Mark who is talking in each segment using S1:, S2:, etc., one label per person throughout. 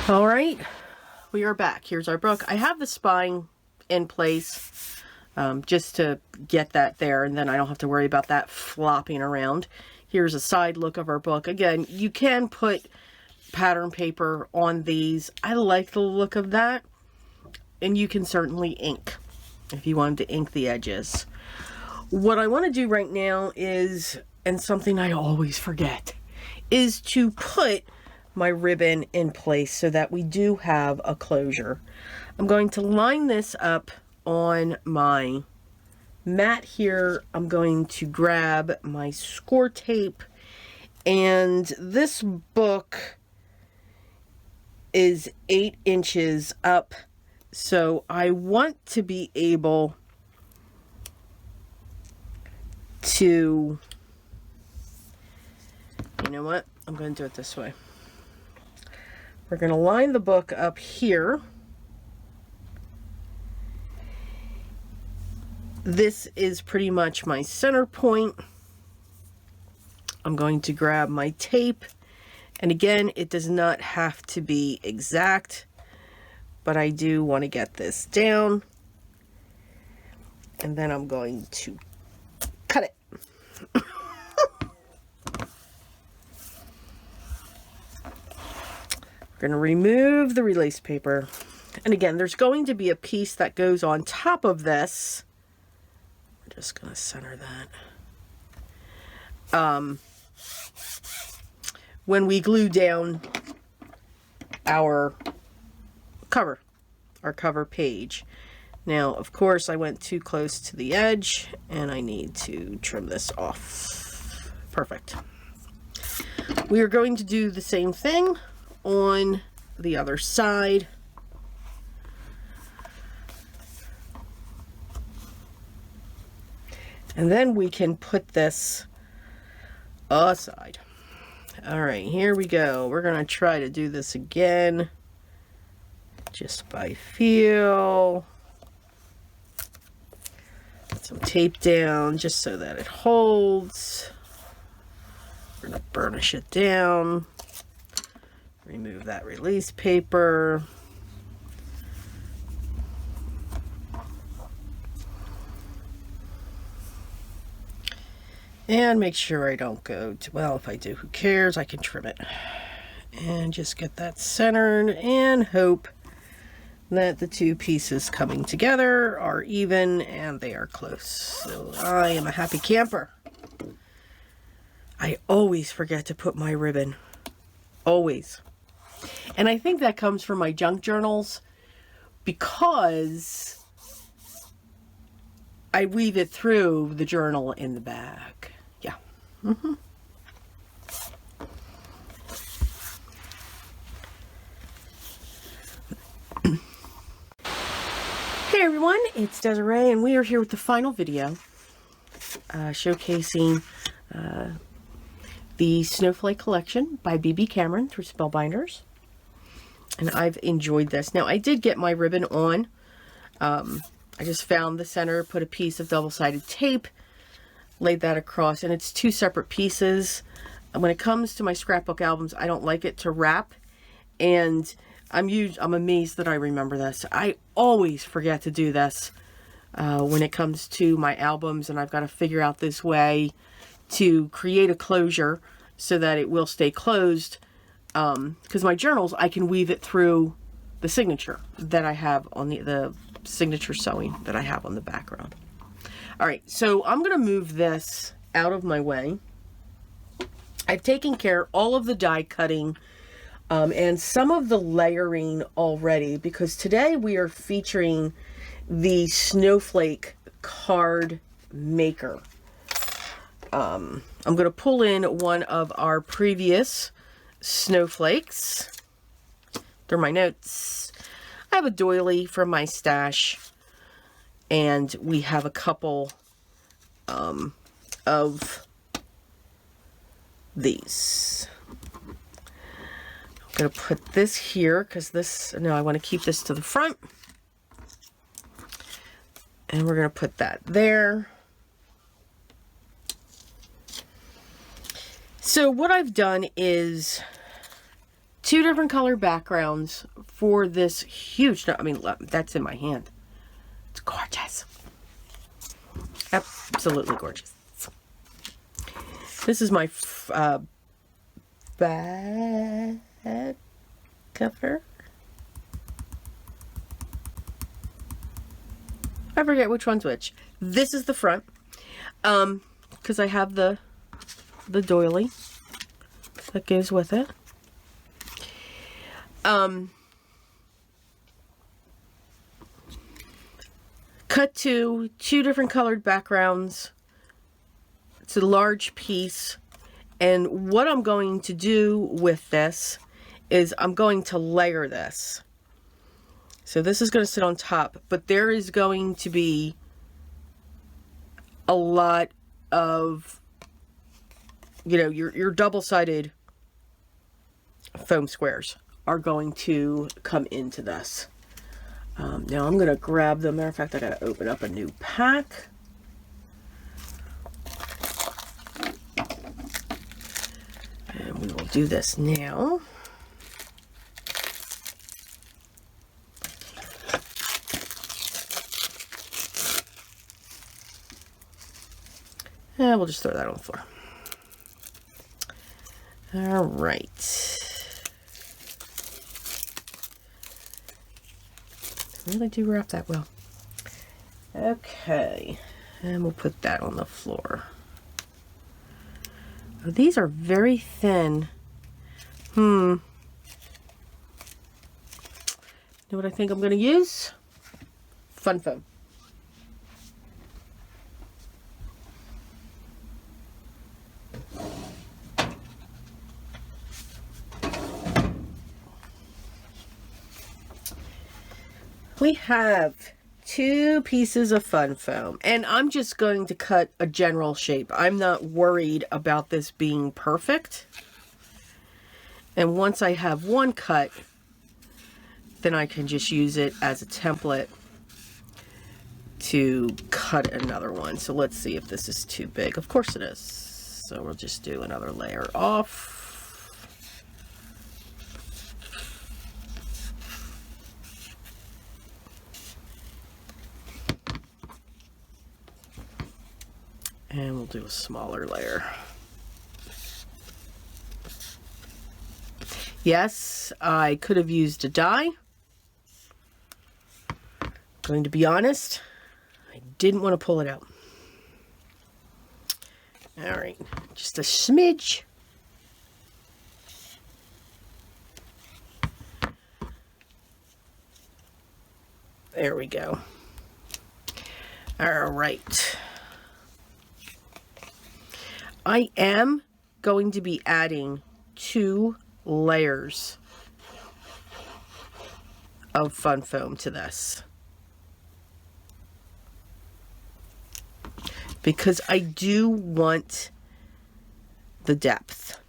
S1: All right, we are back. Here's our book. I have the spine in place just to get that there, and then I don't have to worry about that flopping around. Here's a side look of our book. Again, you can put pattern paper on these. I like the look of that, and you can certainly ink if you wanted to ink the edges. What I want to do right now is, and something I always forget, is to put my ribbon in place so that we do have a closure. I'm going to line this up on my mat here. I'm going to grab my score tape, and this book is 8 inches up, so I want to be able to, you know what, I'm going to do it this way. We're going to line the book up here. This is pretty much my center point. I'm going to grab my tape, and again, it does not have to be exact, but I do want to get this down, and then I'm going to cut it. We're going to remove the release paper, and again, there's going to be a piece that goes on top of this. I'm just going to center that. When we glue down our cover page. Now, of course, I went too close to the edge, and I need to trim this off. Perfect. We are going to do the same thing on the other side. And then we can put this aside. All right, here we go. We're going to try to do this again, just by feel. Put some tape down just so that it holds. We're going to burnish it down. Remove that release paper. And make sure I don't go to, well, if I do, who cares? I can trim it. And just get that centered and hope that the two pieces coming together are even and they are close. So I am a happy camper. I always forget to put my ribbon. Always. And I think that comes from my junk journals because I weave it through the journal in the back. Yeah. Hey everyone, it's Desiree, and we are here with the final video showcasing the Snowflake collection by Bibi Cameron through Spellbinders. And I've enjoyed this. Now, I did get my ribbon on. I just found the center, put a piece of double-sided tape, laid that across, and it's 2 separate pieces. And when it comes to my scrapbook albums, I don't like it to wrap, and I'm amazed that I remember this. I always forget to do this when it comes to my albums, and I've got to figure out this way to create a closure so that it will stay closed. Because my journals, I can weave it through the signature that I have on the signature sewing that I have on the background. All right, so I'm going to move this out of my way. I've taken care of all of the die cutting and some of the layering already, because today we are featuring the Snowflake card maker. I'm going to pull in one of our previous Snowflakes. They're my notes. I have a doily from my stash, and we have a couple of these. I'm going to put this here because this, no, I want to keep this to the front. And we're going to put that there. So what I've done is 2 different color backgrounds for this huge, I mean, look, that's in my hand. It's gorgeous. Absolutely gorgeous. This is my back cover. I forget which one's which. This is the front, because I have the doily that goes with it. Cut to 2 different colored backgrounds. It's a large piece, and what I'm going to do with this is I'm going to layer this. So this is going to sit on top, but there is going to be a lot of, you know, your double-sided foam squares are going to come into this. Now I'm going to grab them. Matter of fact, I got to open up a new pack. And we will do this now. And we'll just throw that on the floor. All right. I really do wrap that well. Okay. And we'll put that on the floor. Oh, these are very thin. You know what I think I'm going to use? Fun foam. We have 2 pieces of fun foam, and I'm just going to cut a general shape. I'm not worried about this being perfect. And once I have one cut, then I can just use it as a template to cut another one. So let's see if this is too big. Of course it is. So we'll just do another layer off. And we'll do a smaller layer. Yes, I could have used a die. Going to be honest, I didn't want to pull it out. All right, just a smidge. There we go. All right. I am going to be adding 2 layers of fun foam to this, because I do want the depth,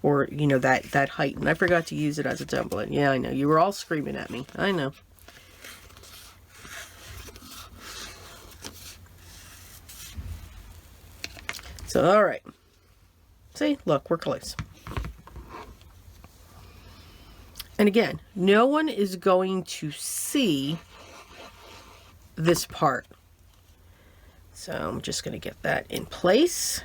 S1: or you know, that height. And I forgot to use it as a template. Yeah, I know, you were all screaming at me. I know. So, all right. See, look, we're close. And again, no one is going to see this part. So I'm just going to get that in place.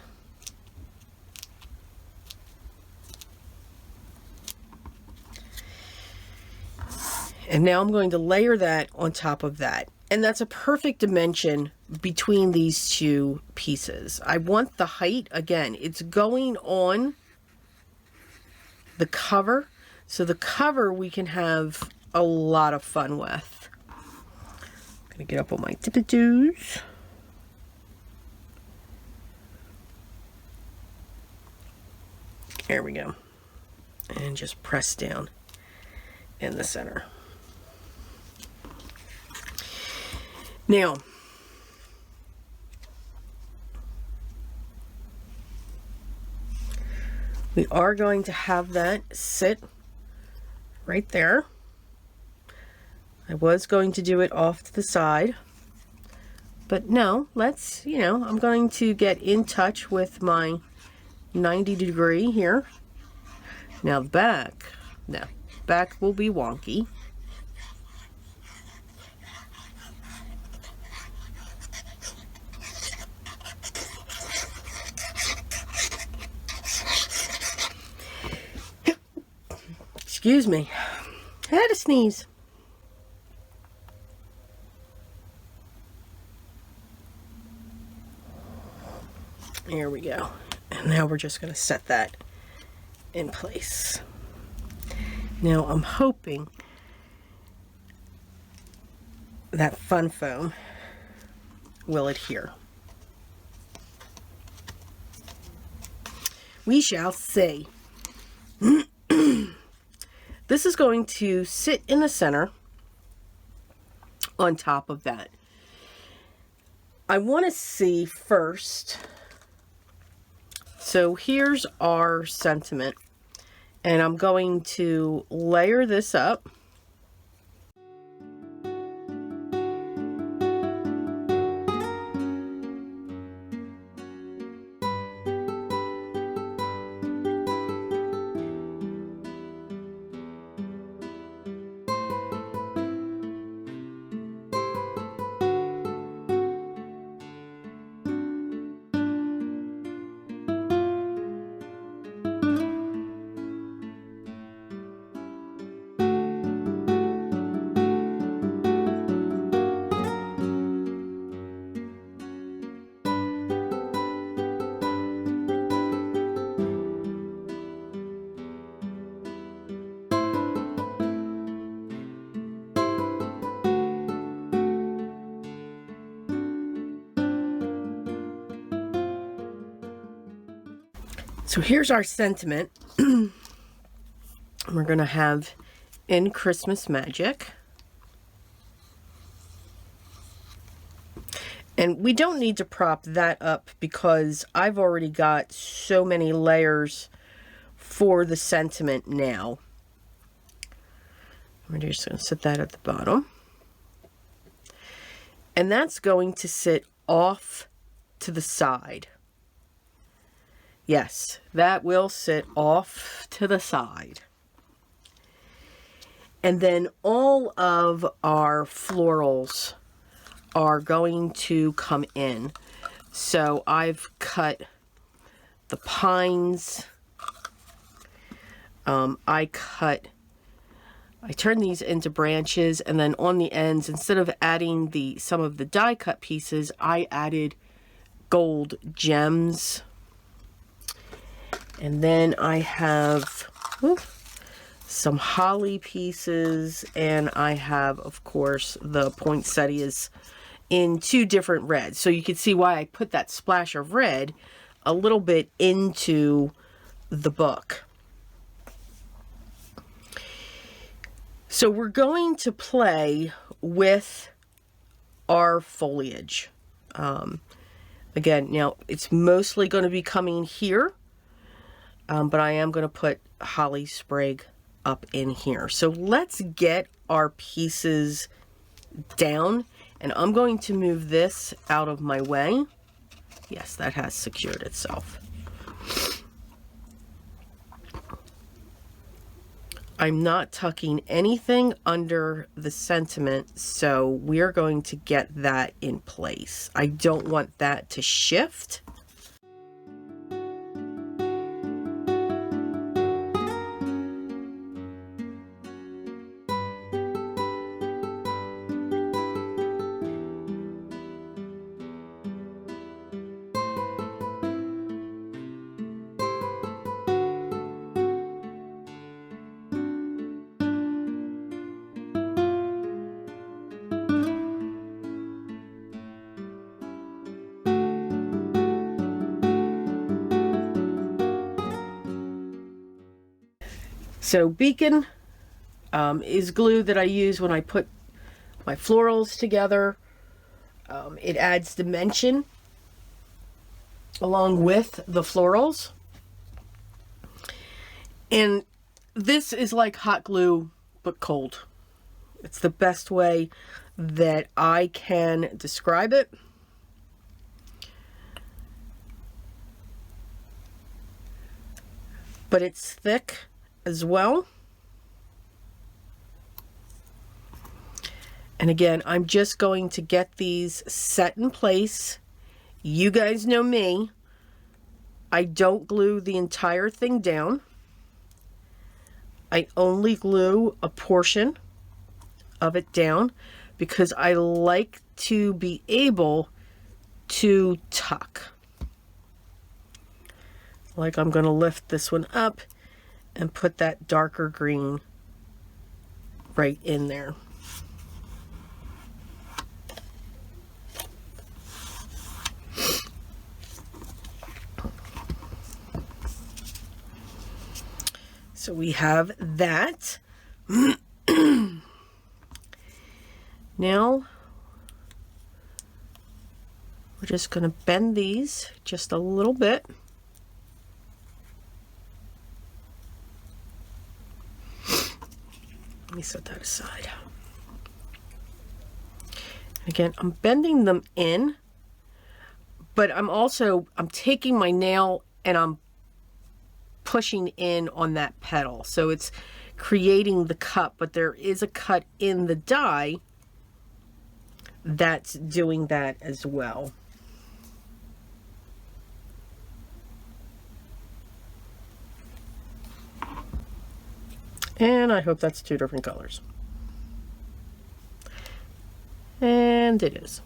S1: And now I'm going to layer that on top of that. And that's a perfect dimension between these 2 pieces. I want the height, again, it's going on the cover. So the cover we can have a lot of fun with. I'm going to get up on my tippy-toes. There we go. And just press down in the center. Now, we are going to have that sit right there. I was going to do it off to the side, but no, let's, you know, I'm going to get in touch with my 90 degree here. Now the back, no, back will be wonky. Excuse me, I had a sneeze. There we go. And now we're just going to set that in place. Now I'm hoping that fun foam will adhere. We shall see. This is going to sit in the center on top of that. I want to see first. So here's our sentiment, and I'm going to layer this up. So here's our sentiment. We're going to have in Christmas Magic. And we don't need to prop that up because I've already got so many layers for the sentiment now. We're just going to set that at the bottom. And that's going to sit off to the side. Yes, that will sit off to the side. And then all of our florals are going to come in. So I've cut the pines. I turned these into branches, and then on the ends, instead of adding some of the die cut pieces, I added gold gems. And then I have some holly pieces, and I have, of course, the poinsettias in 2 different reds. So you can see why I put that splash of red a little bit into the book. So we're going to play with our foliage. Again, now it's mostly going to be coming here. But I am going to put holly sprig up in here. So let's get our pieces down, and I'm going to move this out of my way. Yes, that has secured itself. I'm not tucking anything under the sentiment, so we're going to get that in place. I don't want that to shift. So Beacon is glue that I use when I put my florals together. It adds dimension along with the florals. And this is like hot glue, but cold. It's the best way that I can describe it. But it's thick as well. And again, I'm just going to get these set in place. You guys know me. I don't glue the entire thing down. I only glue a portion of it down because I like to be able to tuck. Like I'm going to lift this one up and put that darker green right in there. So we have that. Now we're just going to bend these just a little bit. Let me set that aside. Again, I'm bending them in, but I'm taking my nail and I'm pushing in on that petal. So it's creating the cut, but there is a cut in the die that's doing that as well. And I hope that's 2 different colors. And it is.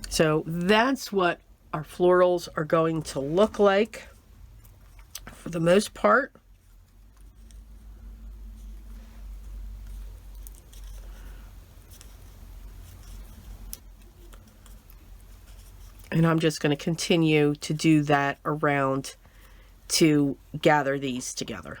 S1: So that's what our florals are going to look like for the most part. And I'm just going to continue to do that around to gather these together.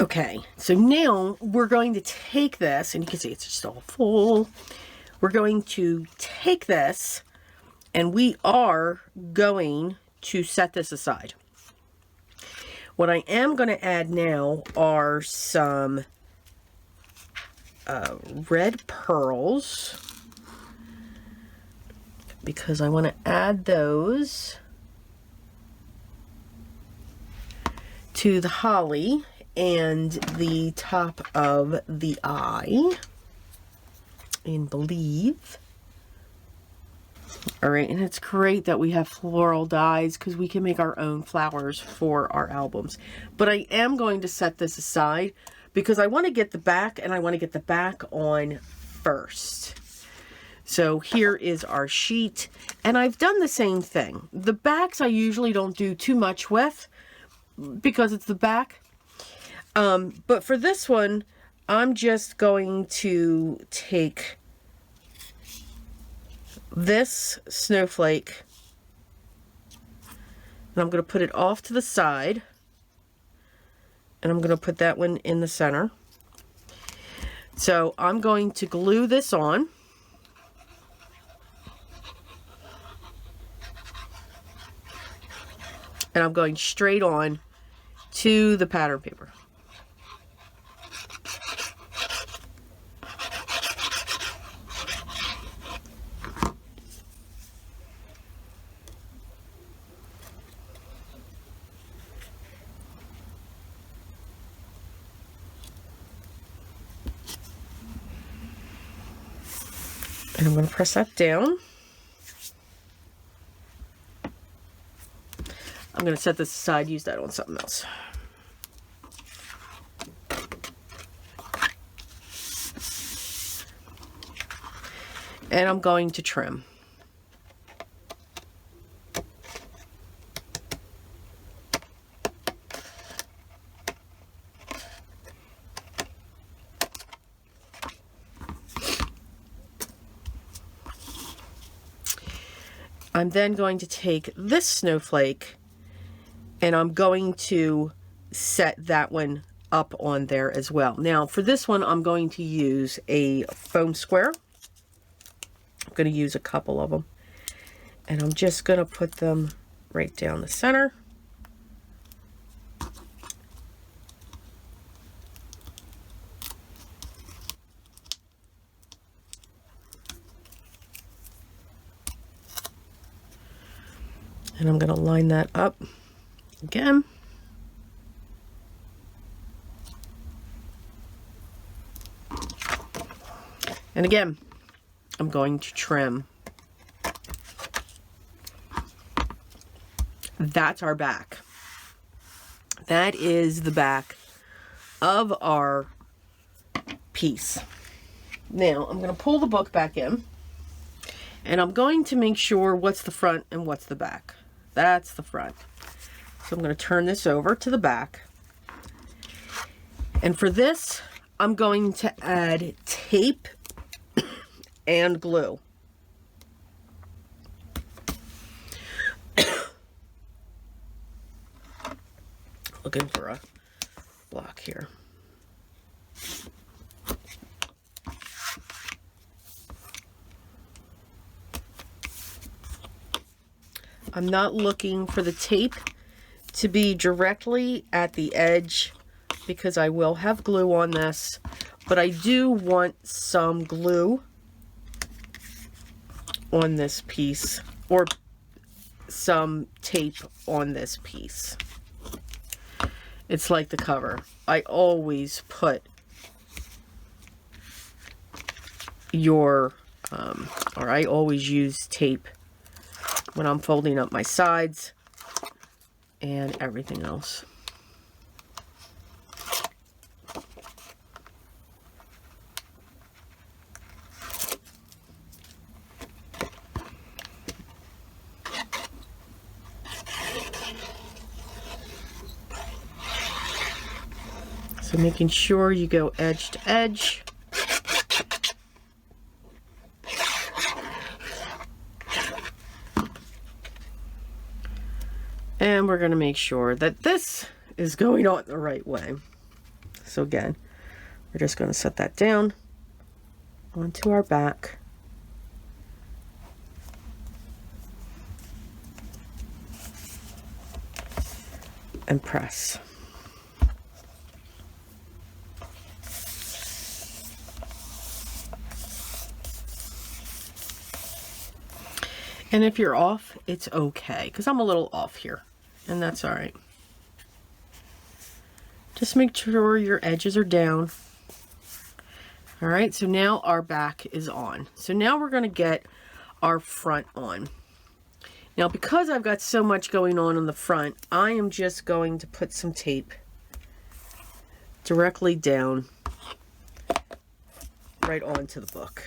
S1: Okay, so now we're going to take this, and you can see it's just all full. We're going to take this, and we are going to set this aside. What I am going to add now are some red pearls, because I want to add those to the holly and the top of the eye, and believe. All right, and it's great that we have floral dies because we can make our own flowers for our albums. But I am going to set this aside because I want to get the back, and I want to get the back on first. So here is our sheet, and I've done the same thing. The backs I usually don't do too much with because it's the back. But for this one, I'm just going to take this snowflake, and I'm going to put it off to the side, and I'm going to put that one in the center. So I'm going to glue this on, and I'm going straight on to the pattern paper. And I'm going to press that down. I'm going to set this aside, use that on something else. And I'm going to trim. I'm then going to take this snowflake, and I'm going to set that one up on there as well. Now for this one, I'm going to use a foam square. I'm going to use a couple of them, and I'm just going to put them right down the center. And I'm going to line that up again. And again, I'm going to trim. That's our back. That is the back of our piece. Now I'm going to pull the book back in, and I'm going to make sure what's the front and what's the back. That's the front. So I'm going to turn this over to the back. And for this, I'm going to add tape and glue. Looking for a block here. I'm not looking for the tape to be directly at the edge because I will have glue on this, but I do want some glue on this piece, or some tape on this piece. It's like the cover. I always put or I always use tape when I'm folding up my sides and everything else. So making sure you go edge to edge. And we're going to make sure that this is going on the right way. So again, we're just going to set that down onto our back. And press. And if you're off, it's okay, because I'm a little off here, and that's all right. Just make sure your edges are down. All right, so now our back is on. So now we're going to get our front on. Now, because I've got so much going on the front, I am just going to put some tape directly down right onto the book.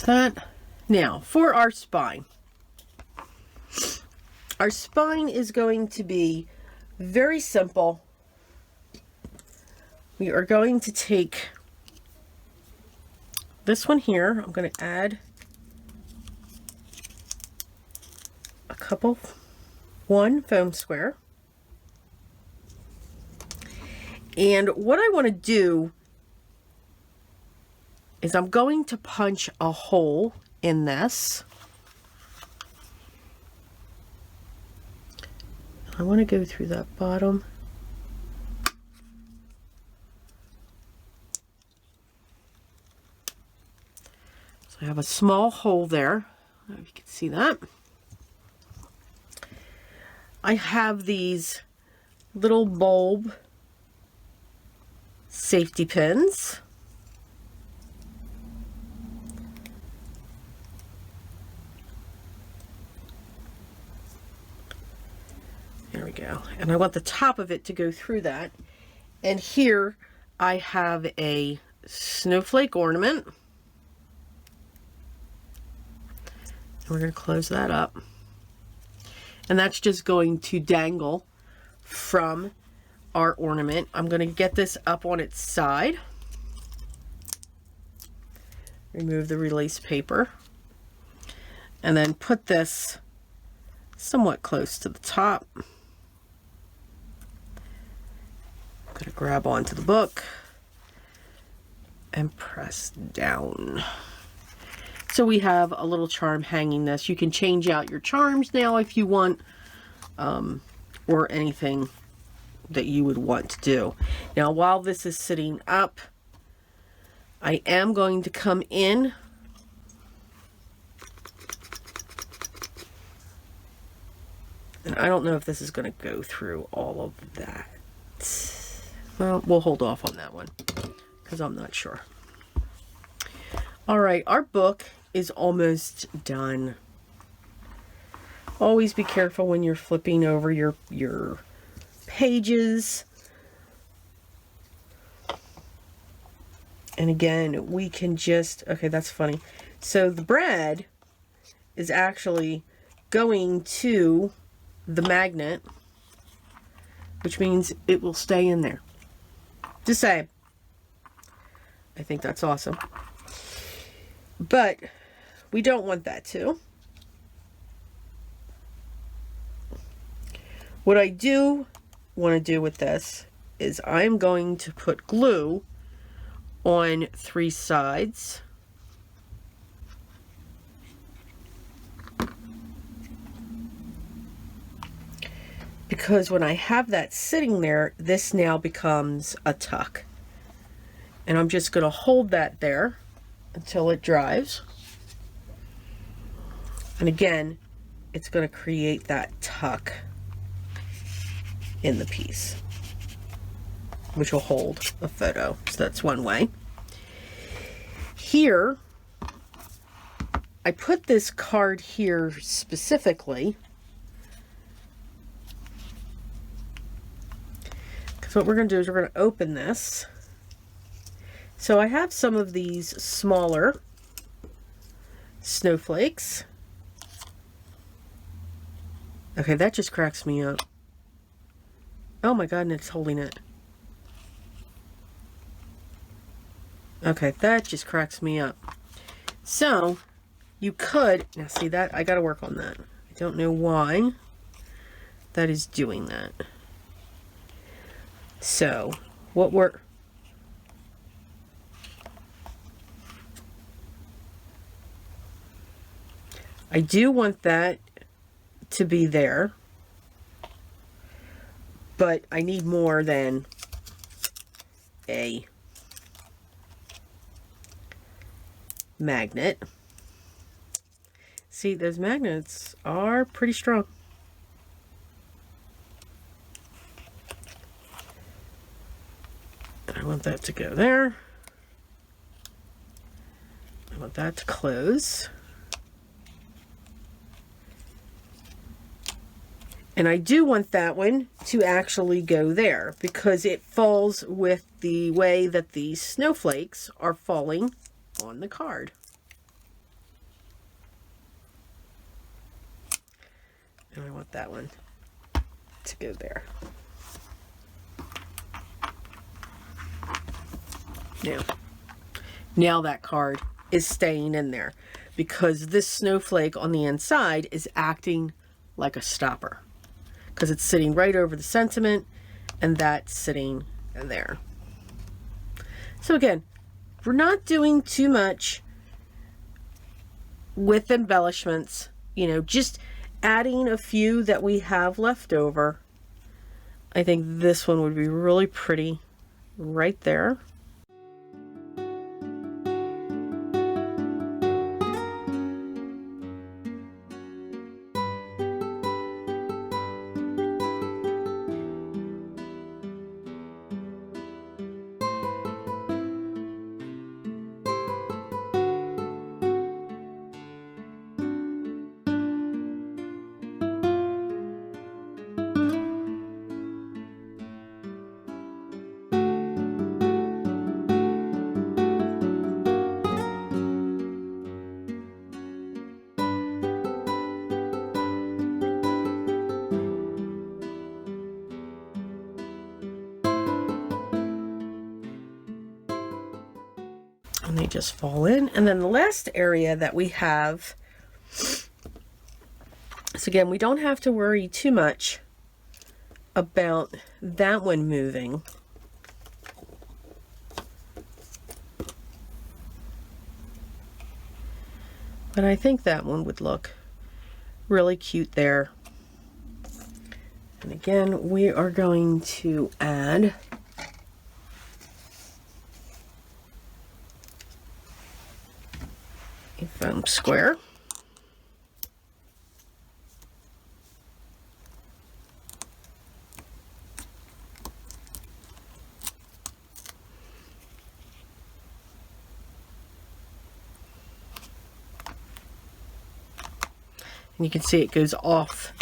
S1: That. Now for our spine. Our spine is going to be very simple. We are going to take this one here. I'm going to add one foam square. And what I want to do is I'm going to punch a hole in this. I want to go through that bottom. So I have a small hole there. I don't know if you can see that. I have these little bulb safety pins. There we go. And I want the top of it to go through that. And here I have a snowflake ornament. And we're going to close that up. And that's just going to dangle from our ornament. I'm going to get this up on its side. Remove the release paper. And then put this somewhat close to the top. I'm going to grab onto the book and press down. So we have a little charm hanging this. You can change out your charms now if you want, or anything that you would want to do. Now, while this is sitting up, I am going to come in and I don't know if this is going to go through all of that. Well, we'll hold off on that one because I'm not sure. All right, our book is almost done. Always be careful when you're flipping over your pages. And again, we can just, okay, that's funny. So the bread is actually going to the magnet, which means it will stay in there. Just say, I think that's awesome. But we don't want that to. What I do want to do with this is I'm going to put glue on 3 sides. Because when I have that sitting there, this now becomes a tuck. And I'm just going to hold that there until it dries. And again, it's going to create that tuck in the piece, which will hold a photo. So that's one way. Here, I put this card here specifically because what we're going to do is we're going to open this. So I have some of these smaller snowflakes. Okay, that just cracks me up. Oh my God, and it's holding it. Okay, that just cracks me up. So you could, now see that, I got to work on that. I don't know why that is doing that. So what I do want that to be there, but I need more than a magnet. See, those magnets are pretty strong. I want that to go there. I want that to close. And I do want that one to actually go there because it falls with the way that the snowflakes are falling on the card. And I want that one to go there. Now that card is staying in there because this snowflake on the inside is acting like a stopper because it's sitting right over the sentiment and that's sitting there. So again, we're not doing too much with embellishments, you know, just adding a few that we have left over. I think this one would be really pretty right there. And they just fall in. And then the last area that we have, so again, we don't have to worry too much about that one moving. But I think that one would look really cute there. And again, we are going to add a foam square. And you can see it goes off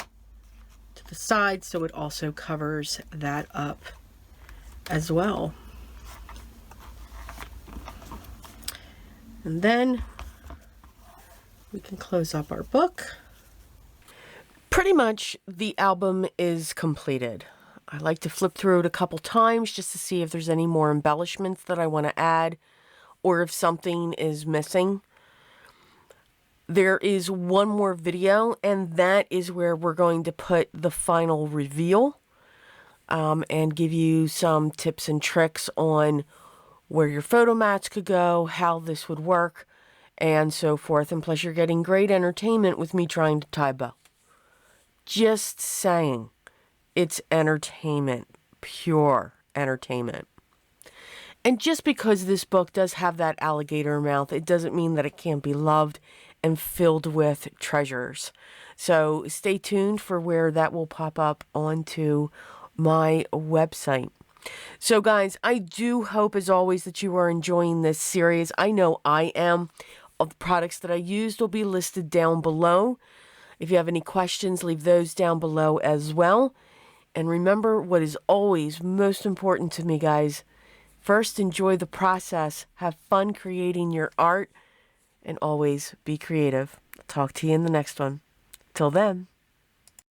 S1: to the side, so it also covers that up as well. And then we can close up our book. Pretty much the album is completed. I like to flip through it a couple times just to see if there's any more embellishments that I want to add or if something is missing. There is one more video, and that is where we're going to put the final reveal and give you some tips and tricks on where your photo mats could go, how this would work, and so forth. And plus, you're getting great entertainment with me trying to tie bow. Just saying, it's entertainment, pure entertainment. And just because this book does have that alligator mouth, it doesn't mean that it can't be loved and filled with treasures. So stay tuned for where that will pop up onto my website. So guys, I do hope as always that you are enjoying this series. I know I am. All the products that I used will be listed down below. If you have any questions, leave those down below as well. And remember what is always most important to me, guys. First, enjoy the process. Have fun creating your art. And always be creative. Talk to you in the next one. Till then.